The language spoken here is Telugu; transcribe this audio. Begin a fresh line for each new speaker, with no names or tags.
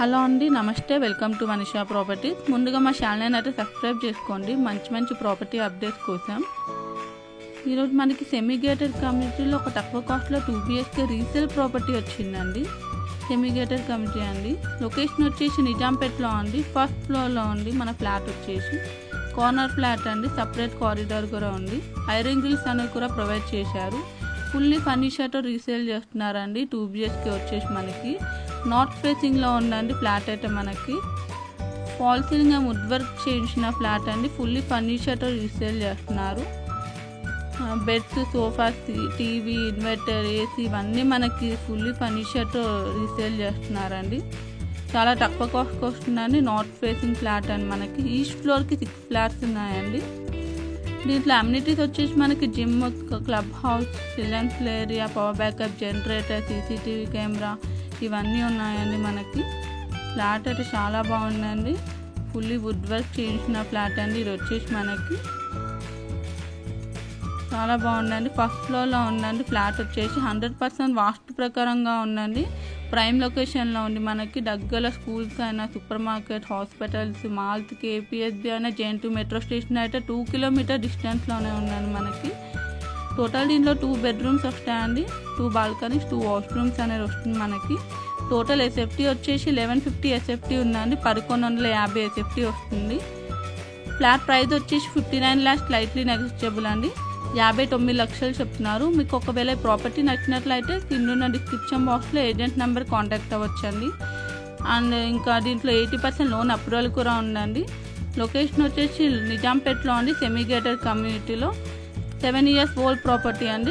హలో అండి, నమస్తే. Welcome to Manisha properties. ముందుగా మా ఛానల్ అయితే సబ్స్క్రైబ్ చేసుకోండి మంచి ప్రాపర్టీ అప్డేట్స్ కోసం. ఈరోజు మనకి సెమీ గేటెడ్ కమ్యూనిటీలో ఒక తక్కువ కాస్ట్లో 2 BHK రీసేల్ ప్రాపర్టీ వచ్చిందండి. సెమీ గేటెడ్ కమ్యూనిటీ అండి. లొకేషన్ వచ్చేసి నిజాంపేటలో అండి. ఫస్ట్ ఫ్లోర్లో ఉంది మన ఫ్లాట్ వచ్చేసి. కార్నర్ ఫ్లాట్ అండి. సపరేట్ కారిడార్ కూడా ఉంది. ఐరన్ గ్రిల్స్ అనేవి కూడా ప్రొవైడ్ చేశారు. ఫుల్లీ ఫర్నిచర్తో రీసేల్ చేస్తున్నారండి. 2 BHK వచ్చేసి మనకి నార్త్ ఫేసింగ్లో ఉందండి ఫ్లాట్ అయితే మనకి. Fall ceiling and would work చేయించిన ఫ్లాట్ అండి. ఫుల్లీ ఫర్నిచర్తో రీసేల్ చేస్తున్నారు. Beds, sofas, TV, inverter, AC ఇవన్నీ మనకి ఫుల్లీ ఫర్నిచర్తో రీసేల్ చేస్తున్నారండి. చాలా తక్కువ కాస్ట్కి వస్తుందండి. నార్త్ ఫేసింగ్ ఫ్లాట్ అండి మనకి. ఈస్ట్ ఫ్లోర్కి 6 ఫ్లాట్స్ ఉన్నాయండి. దీంట్లో అమ్యూనిటీస్ వచ్చేసి మనకి gym, club house, children's play area, power backup, generator, CCTV camera ఇవన్నీ ఉన్నాయండి మనకి. ఫ్లాట్ అయితే చాలా బాగుందండి. ఫుల్లీ వుడ్ వర్క్ చేయించిన ఫ్లాట్ అండి. ఇది వచ్చేసి మనకి చాలా బాగుందండి. ఫస్ట్ ఫ్లోర్లో ఉందండి. ఫ్లాట్ వచ్చేసి 100% వాస్తు ప్రకారంగా ఉందండి. ప్రైమ్ లొకేషన్లో ఉంది మనకి. దగ్గర స్కూల్స్ అయినా, super market, hospitals, malls, KPSB అయినా, JN2 మెట్రో స్టేషన్ అయితే 2 కిలోమీటర్ డిస్టెన్స్లోనే ఉందండి మనకి. టోటల్ దీంట్లో 2 బెడ్రూమ్స్ వస్తాయండి. 2 బాల్కనీస్, 2 వాష్రూమ్స్ అనేది వస్తుంది మనకి. టోటల్ SFT వచ్చేసి 1150 SFT ఉందండి. 1150 SFT వస్తుంది. ఫ్లాట్ ప్రైస్ వచ్చేసి 59 lakhs స్లైట్లీ నెగోషియబుల్ అండి. 59 లక్షలు చెప్తున్నారు. మీకు ఒకవేళ ప్రాపర్టీ నచ్చినట్లయితే కింద డిస్క్రిప్షన్ బాక్స్లో ఏజెంట్ నెంబర్ కాంటాక్ట్ అవ్వచ్చండి. అండ్ ఇంకా దీంట్లో 80% లోన్ అప్రూవల్ కూడా ఉందండి. లొకేషన్ వచ్చేసి నిజాంపేటలో అండి. సెమీ గేటెడ్ కమ్యూనిటీలో 7 years ఓల్డ్ ప్రాపర్టీ అండి.